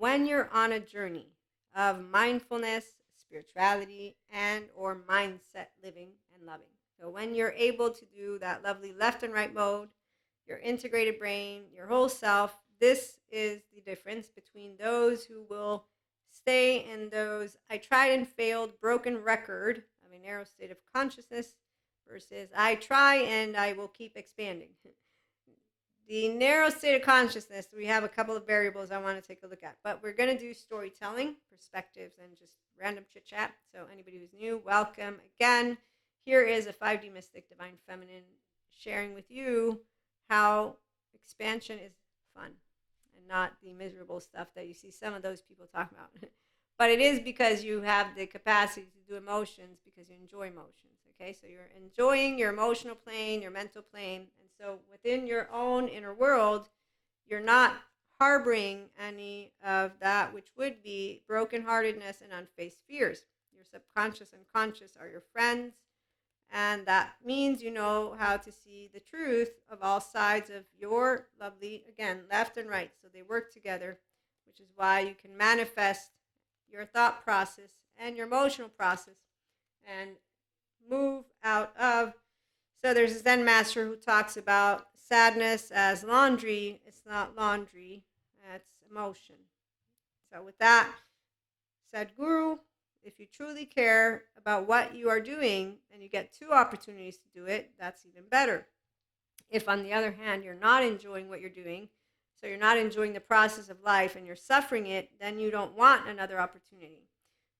when you're on a journey of mindfulness, spirituality, and or mindset living and loving. So when you're able to do that lovely left and right mode, your integrated brain, your whole self, this is the difference between those who will stay in those I tried and failed broken record of a narrow state of consciousness versus I try and I will keep expanding. The narrow state of consciousness, we have a couple of variables I want to take a look at, but we're going to do storytelling, perspectives, and just random chit chat. So anybody who's new, welcome again. Here is a 5D Mystic Divine Feminine sharing with you how expansion is fun and not the miserable stuff that you see some of those people talk about. But it is because you have the capacity to do emotions because you enjoy emotions. Okay, so you're enjoying your emotional plane, your mental plane, and so within your own inner world, you're not harboring any of that, which would be brokenheartedness and unfaced fears. Your subconscious and conscious are your friends, and that means you know how to see the truth of all sides of your lovely, again, left and right. So they work together, which is why you can manifest your thought process and your emotional process and move out of. So there's a Zen master who talks about sadness as laundry. It's not laundry, it's emotion. So with that, said Guru, if you truly care about what you are doing and you get 2 opportunities to do it, that's even better. If on the other hand, you're not enjoying what you're doing, so you're not enjoying the process of life and you're suffering it, then you don't want another opportunity.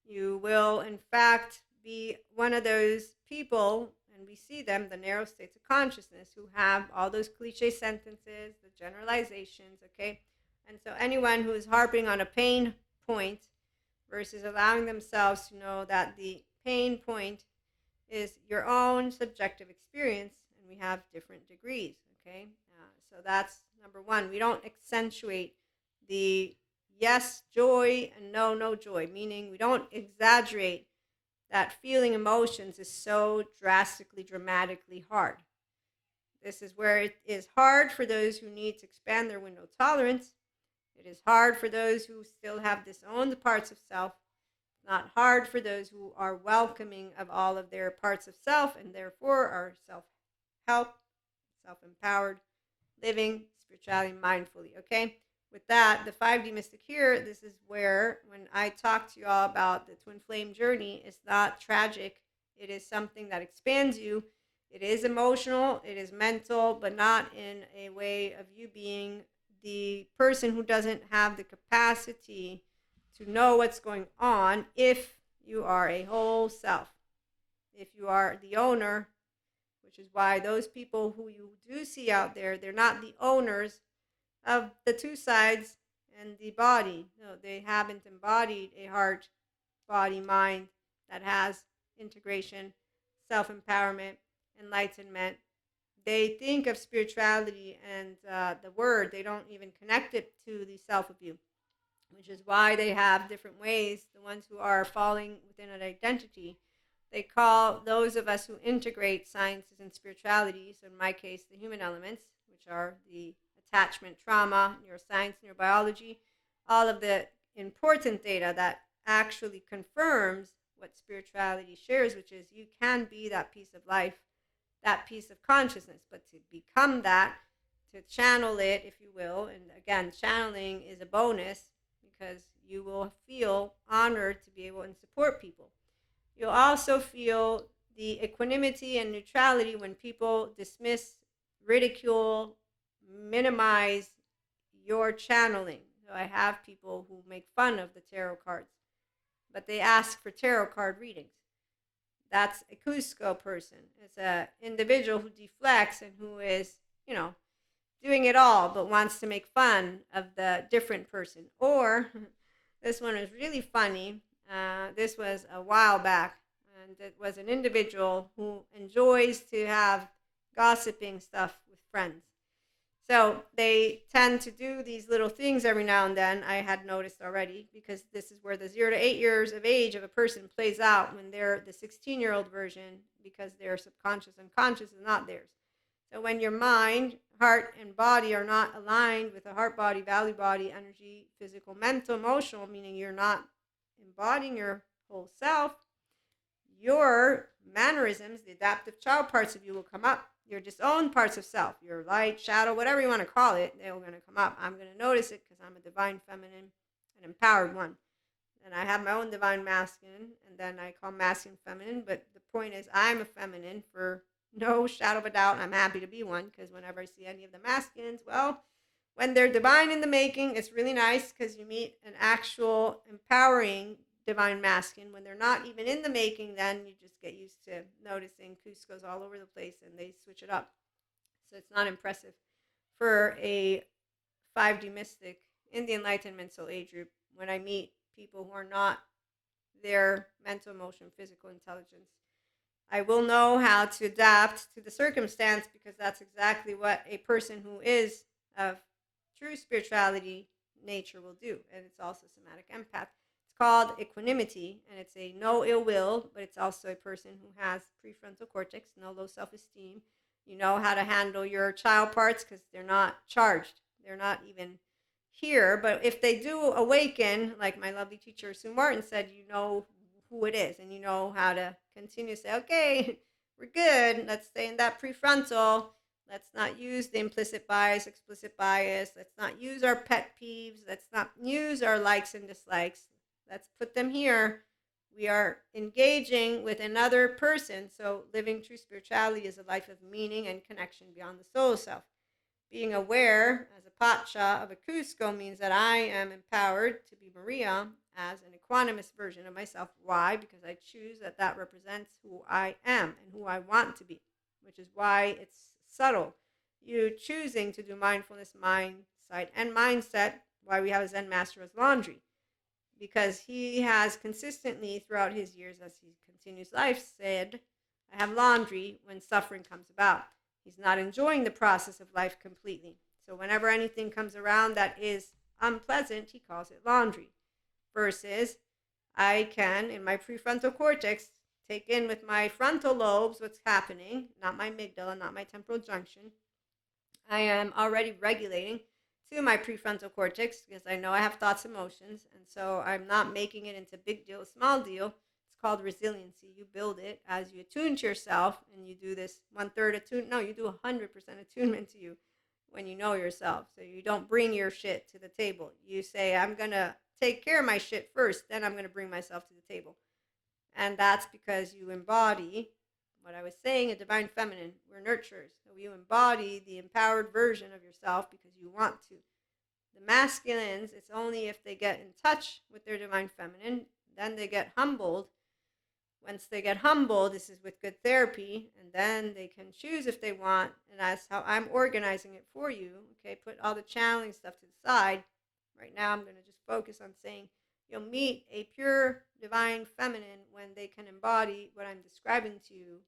You will, in fact, be one of those people, and we see them, the narrow states of consciousness, who have all those cliche sentences, the generalizations, okay? And so anyone who is harping on a pain point versus allowing themselves to know that the pain point is your own subjective experience, and we have different degrees, okay? So that's number one. We don't accentuate the yes joy and no joy, meaning we don't exaggerate that feeling emotions is so drastically, dramatically hard. This is where it is hard for those who need to expand their window tolerance. It is hard for those who still have disowned parts of self. It's not hard for those who are welcoming of all of their parts of self and therefore are self-help, self-empowered, living spirituality mindfully, okay? With that, the 5D Mystic here, this is where when I talk to you all about the twin flame journey, it's not tragic. It is something that expands you. It is emotional, it is mental, but not in a way of you being the person who doesn't have the capacity to know what's going on if you are a whole self. If you are the owner, which is why those people who you do see out there, they're not the owners of the 2 sides and the body. No, they haven't embodied a heart, body, mind that has integration, self-empowerment, enlightenment. They think of spirituality and the word, they don't even connect it to the self of you, which is why they have different ways. The ones who are falling within an identity, they call those of us who integrate sciences and spirituality, so in my case, the human elements, which are the attachment, trauma, neuroscience, neurobiology, all of the important data that actually confirms what spirituality shares, which is you can be that piece of life, that piece of consciousness, but to become that, to channel it, if you will, and again, channeling is a bonus because you will feel honored to be able to support people. You'll also feel the equanimity and neutrality when people dismiss, ridicule, minimize your channeling. So I have people who make fun of the tarot cards, but they ask for tarot card readings. That's a Cusco person. It's an individual who deflects and who is, doing it all, but wants to make fun of the different person. Or this one is really funny. This was a while back, and it was an individual who enjoys to have gossiping stuff with friends. So they tend to do these little things every now and then, I had noticed already, because this is where the 0 to 8 years of age of a person plays out when they're the 16-year-old version, because their subconscious and conscious is not theirs. So when your mind, heart and body are not aligned with a heart body, value body, energy, physical, mental, emotional, meaning you're not embodying your whole self, your mannerisms, the adaptive child parts of you will come up. Your disowned parts of self, your light, shadow, whatever you want to call it, they're going to come up. I'm going to notice it because I'm a divine feminine, an empowered one. And I have my own divine masculine, and then I call masculine feminine. But the point is, I'm a feminine for no shadow of a doubt. I'm happy to be one because whenever I see any of the masculines, well, when they're divine in the making, it's really nice because you meet an actual empowering divine masculine. When they're not even in the making, then you just get used to noticing Cusco's all over the place and they switch it up. So it's not impressive for a 5D mystic in the Enlightenment Soul Age group when I meet people who are not their mental, emotion, physical intelligence. I will know how to adapt to the circumstance because that's exactly what a person who is of true spirituality nature will do. And it's also somatic empath. It's called equanimity, and it's a no ill will, but it's also a person who has prefrontal cortex, no low self-esteem. You know how to handle your child parts because they're not charged. They're not even here. But if they do awaken, like my lovely teacher Sue Martin said, you know who it is and you know how to continue to say, okay, we're good. Let's stay in that prefrontal. Let's not use the implicit bias, explicit bias. Let's not use our pet peeves. Let's not use our likes and dislikes. Let's put them here. We are engaging with another person. So living true spirituality is a life of meaning and connection beyond the soul self. Being aware as a Pacha of a Cusco means that I am empowered to be Maria as an equanimous version of myself. Why? Because I choose that that represents who I am and who I want to be, which is why it's subtle. You choosing to do mindfulness, mind, sight, and mindset, why we have a Zen master as laundry. Because he has consistently throughout his years as he continues life said, I have laundry when suffering comes about. He's not enjoying the process of life completely. So whenever anything comes around that is unpleasant, he calls it laundry. Versus I can, in my prefrontal cortex, take in with my frontal lobes what's happening, not my amygdala, not my temporal junction. I am already regulating to my prefrontal cortex because I know I have thoughts, emotions, and so I'm not making it into big deal, small deal. It's called resiliency. You build it as you attune to yourself, and you do this 1/3 attune. No, you do 100% attunement to you when you know yourself. So you don't bring your shit to the table. You say, I'm gonna take care of my shit first, then I'm gonna bring myself to the table, and that's because you embody what I was saying, a divine feminine. We're nurturers. So you embody the empowered version of yourself because you want to. The masculines, it's only if they get in touch with their divine feminine, then they get humbled. Once they get humbled, this is with good therapy, and then they can choose if they want, and that's how I'm organizing it for you. Okay, put all the channeling stuff to the side. Right now, I'm going to just focus on saying you'll meet a pure divine feminine when they can embody what I'm describing to you.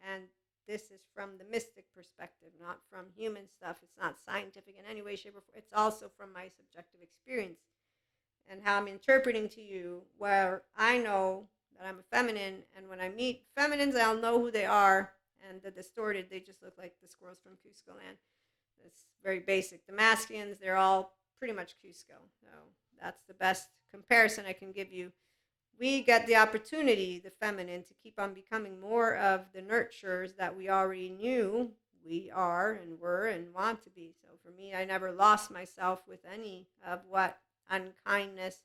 And this is from the mystic perspective, not from human stuff. It's not scientific in any way, shape, or form. It's also from my subjective experience and how I'm interpreting to you, where I know that I'm a feminine, and when I meet feminines, I'll know who they are. And the distorted, they just look like the squirrels from Cusco land. It's very basic. The masculines, they're all pretty much Cusco. So that's the best comparison I can give you. We get the opportunity, the feminine, to keep on becoming more of the nurturers that we already knew we are and were and want to be. So for me, I never lost myself with any of what unkindness.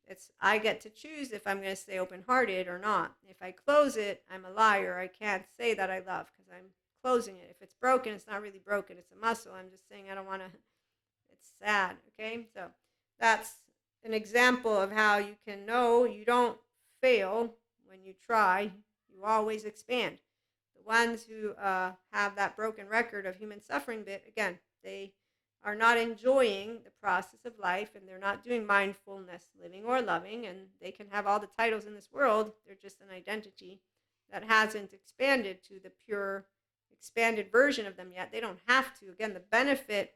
It's I get to choose if I'm going to stay open-hearted or not. If I close it, I'm a liar. I can't say that I love because I'm closing it. If it's broken, it's not really broken. It's a muscle. I'm just saying I don't want to. It's sad. Okay, so that's an example of how you can know you don't fail when you try. You always expand. The ones who have that broken record of human suffering bit, again, they are not enjoying the process of life, and they're not doing mindfulness living or loving, and they can have all the titles in this world. They're just an identity that hasn't expanded to the pure expanded version of them yet. They don't have to. Again, the benefit,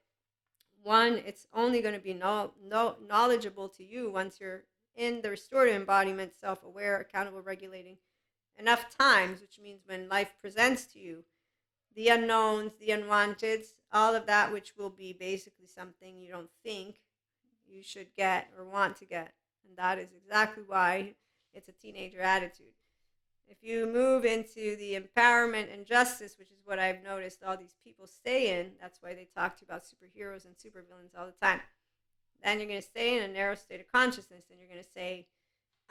one, it's only going to be knowledgeable to you once you're in the restorative embodiment, self-aware, accountable, regulating enough times, which means when life presents to you the unknowns, the unwanteds, all of that, which will be basically something you don't think you should get or want to get. And that is exactly why it's a teenager attitude. If you move into the empowerment and justice, which is what I've noticed all these people stay in, that's why they talk to you about superheroes and supervillains all the time. Then you're going to stay in a narrow state of consciousness and you're going to say,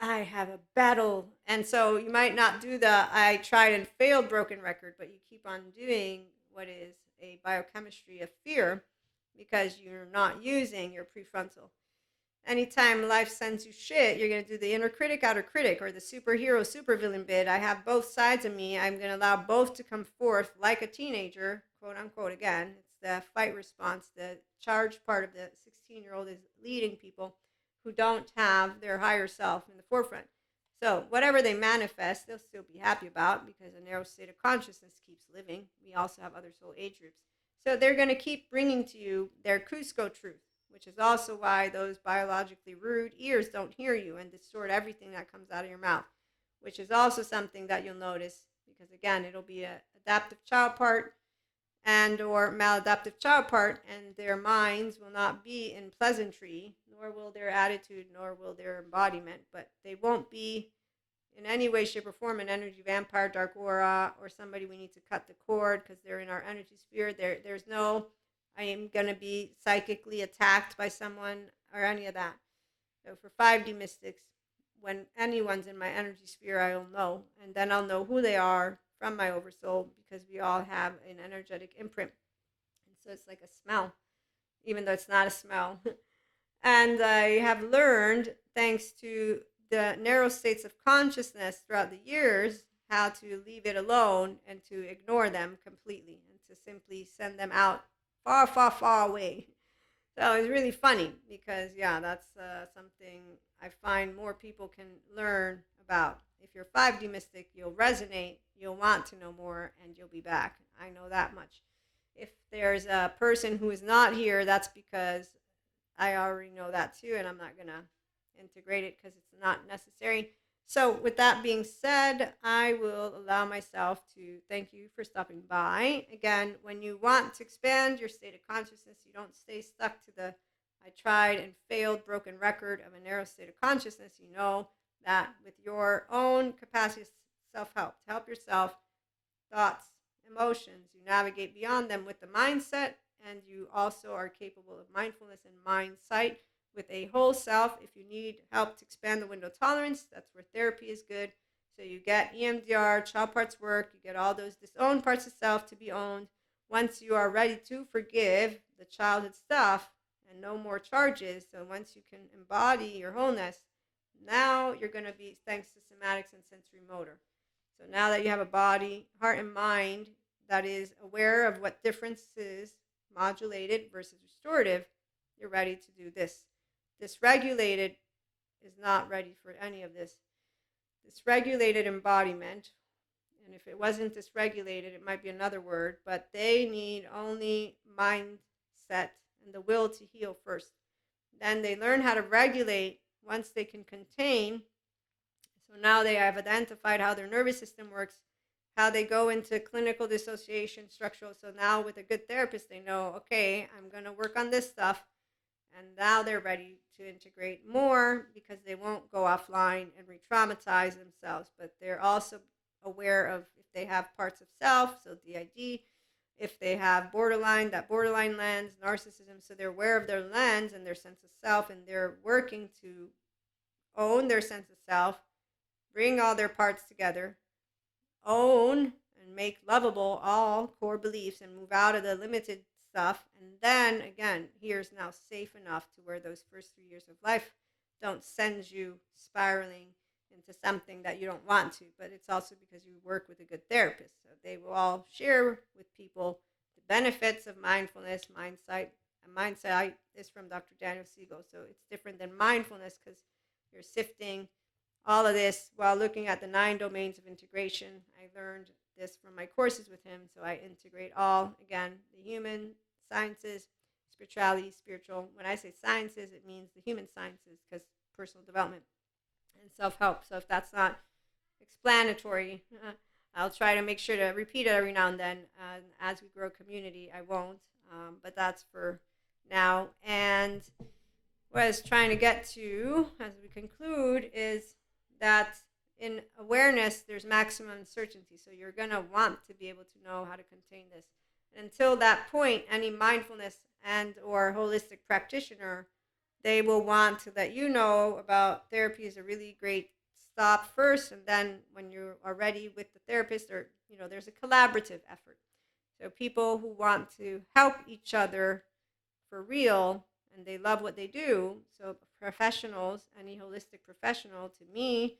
I have a battle. And so you might not do the I tried and failed broken record, but you keep on doing what is a biochemistry of fear because you're not using your prefrontal. Anytime life sends you shit, you're going to do the inner critic, outer critic, or the superhero, supervillain bit. I have both sides of me. I'm going to allow both to come forth like a teenager, quote unquote, again. It's the fight response. The charged part of the 16-year-old is leading people who don't have their higher self in the forefront. So whatever they manifest, they'll still be happy about because a narrow state of consciousness keeps living. We also have other soul age groups. So they're going to keep bringing to you their Cusco truth, which is also why those biologically rude ears don't hear you and distort everything that comes out of your mouth, which is also something that you'll notice because, again, it'll be an adaptive child part and or maladaptive child part, and their minds will not be in pleasantry, nor will their attitude, nor will their embodiment, but they won't be in any way, shape, or form an energy vampire, dark aura, or somebody we need to cut the cord because they're in our energy sphere. There's no I am going to be psychically attacked by someone or any of that. So for 5D mystics, when anyone's in my energy sphere, I'll know. And then I'll know who they are from my oversoul because we all have an energetic imprint. And so it's like a smell, even though it's not a smell. And I have learned, thanks to the narrow states of consciousness throughout the years, how to leave it alone and to ignore them completely and to simply send them out far, far, far away. So it's really funny because, yeah, that's something I find more people can learn about. If you're 5D mystic, you'll resonate, you'll want to know more, and you'll be back. I know that much. If there's a person who is not here, that's because I already know that too, and I'm not going to integrate it because it's not necessary. So with that being said, I will allow myself to thank you for stopping by. Again, when you want to expand your state of consciousness, you don't stay stuck to the I tried and failed broken record of a narrow state of consciousness. You know that with your own capacity of self-help, to help yourself, thoughts, emotions, you navigate beyond them with the mindset, and you also are capable of mindfulness and mind sight with a whole self. If you need help to expand the window of tolerance, that's where therapy is good. So you get EMDR, child parts work, you get all those disowned parts of self to be owned. Once you are ready to forgive the childhood stuff and no more charges, so once you can embody your wholeness, now you're going to be, thanks to somatics and sensory motor. So now that you have a body, heart, and mind that is aware of what differences, modulated versus restorative, you're ready to do this. Dysregulated is not ready for any of this. Dysregulated embodiment, and if it wasn't dysregulated, it might be another word, but they need only mindset and the will to heal first. Then they learn how to regulate once they can contain. So now they have identified how their nervous system works, how they go into clinical dissociation, structural. So now with a good therapist, they know, okay, I'm going to work on this stuff. And now they're ready to integrate more because they won't go offline and re-traumatize themselves. But they're also aware of if they have parts of self, so DID, if they have borderline, that borderline lens, narcissism. So they're aware of their lens and their sense of self, and they're working to own their sense of self, bring all their parts together, own and make lovable all core beliefs, and move out of the limited stuff. And then again, here's now safe enough to where those first 3 years of life don't send you spiraling into something that you don't want to. But it's also because you work with a good therapist. So they will all share with people the benefits of mindfulness, mindsight. And mindsight is from Dr. Daniel Siegel. So it's different than mindfulness because you're sifting all of this while looking at the 9 domains of integration. I learned this from my courses with him. So I integrate all, again, the human sciences, spirituality, spiritual. When I say sciences, it means the human sciences because personal development and self-help. So if that's not explanatory, I'll try to make sure to repeat it every now and then. As we grow community, I won't. But that's for now. And what I was trying to get to as we conclude is that in awareness, there's maximum uncertainty. So you're going to want to be able to know how to contain this. And until that point, any mindfulness and or holistic practitioner, they will want to let you know about therapy is a really great stop first, and then when you are ready with the therapist, or there's a collaborative effort. So people who want to help each other for real and they love what they do. So professionals, any holistic professional, to me,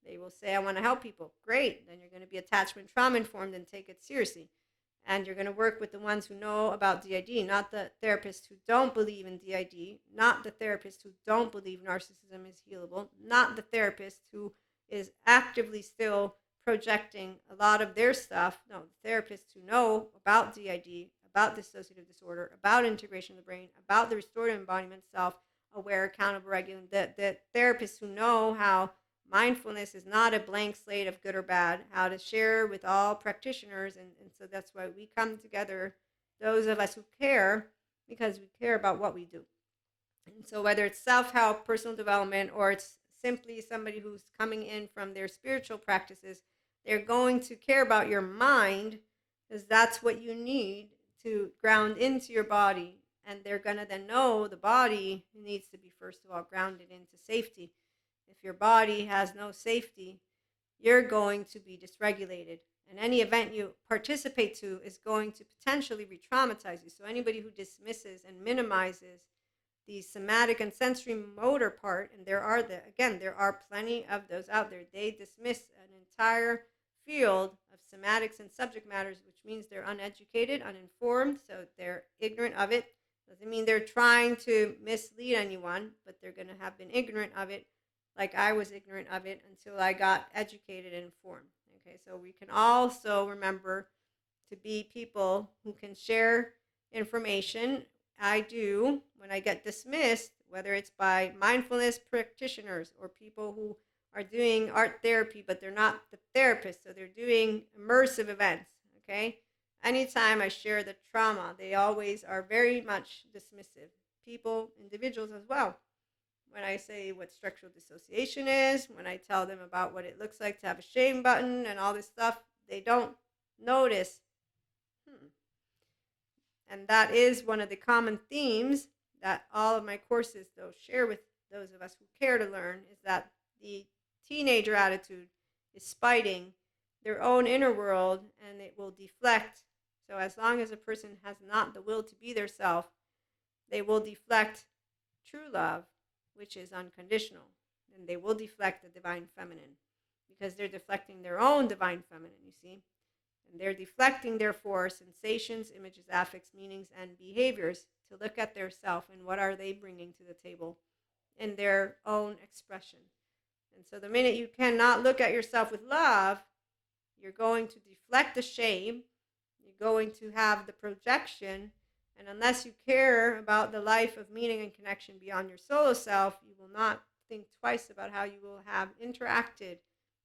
they will say, I want to help people. Great. Then you're going to be attachment trauma informed and take it seriously. And you're going to work with the ones who know about DID, not the therapists who don't believe in DID, not the therapists who don't believe narcissism is healable, not the therapist who is actively still projecting a lot of their stuff. No, the therapists who know about DID, about dissociative disorder, about integration of the brain, about the restorative embodiment, self-aware, accountable, regulating, the therapists who know how mindfulness is not a blank slate of good or bad, how to share with all practitioners. And so that's why we come together, those of us who care, because we care about what we do. And so whether it's self-help, personal development, or it's simply somebody who's coming in from their spiritual practices, they're going to care about your mind, because that's what you need to ground into your body. And they're going to then know the body needs to be, first of all, grounded into safety. If your body has no safety, you're going to be dysregulated. And any event you participate to is going to potentially re-traumatize you. So anybody who dismisses and minimizes the somatic and sensory motor part, and there are plenty of those out there, they dismiss an entire field of somatics and subject matters, which means they're uneducated, uninformed, so they're ignorant of it. Doesn't mean they're trying to mislead anyone, but they're going to have been ignorant of it, like I was ignorant of it until I got educated and informed. Okay, so we can also remember to be people who can share information. I do when I get dismissed, whether it's by mindfulness practitioners or people who are doing art therapy, but they're not the therapist, so they're doing immersive events, okay? Anytime I share the trauma, they always are very much dismissive. People, individuals as well. When I say what structural dissociation is, when I tell them about what it looks like to have a shame button and all this stuff, they don't notice. And that is one of the common themes that all of my courses, though, share with those of us who care to learn, is that the teenager attitude is spiting their own inner world, and it will deflect. So as long as a person has not the will to be their self, they will deflect true love, which is unconditional, and they will deflect the divine feminine, because they're deflecting their own divine feminine, you see. And they're deflecting, therefore, sensations, images, affects, meanings, and behaviors to look at their self and what are they bringing to the table in their own expression. And so the minute you cannot look at yourself with love, you're going to deflect the shame, you're going to have the projection, and unless you care about the life of meaning and connection beyond your solo self, you will not think twice about how you will have interacted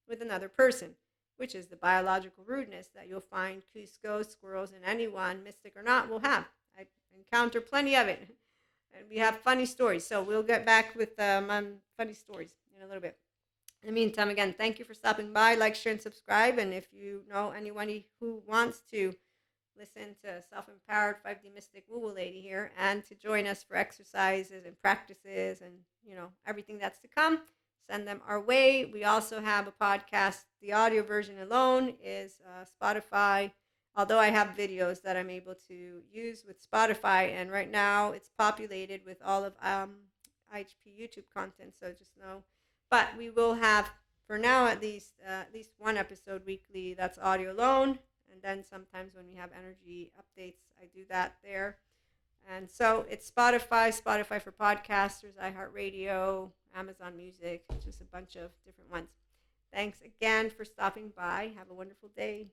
with another person, which is the biological rudeness that you'll find Cusco, squirrels, and anyone, mystic or not, will have. I encounter plenty of it, and we have funny stories. So we'll get back with funny stories in a little bit. In the meantime, again, thank you for stopping by. Like, share, and subscribe. And if you know anyone who wants to listen to self-empowered 5D mystic woo-woo lady here, and to join us for exercises and practices and everything that's to come, send them our way. We also have a podcast. The audio version alone is Spotify, although I have videos that I'm able to use with Spotify, and right now it's populated with all of IHP YouTube content, so just know. But we will have, for now at least one episode weekly that's audio alone, and then sometimes when we have energy updates, I do that there. And so it's Spotify for podcasters, iHeartRadio, Amazon Music, just a bunch of different ones. Thanks again for stopping by. Have a wonderful day.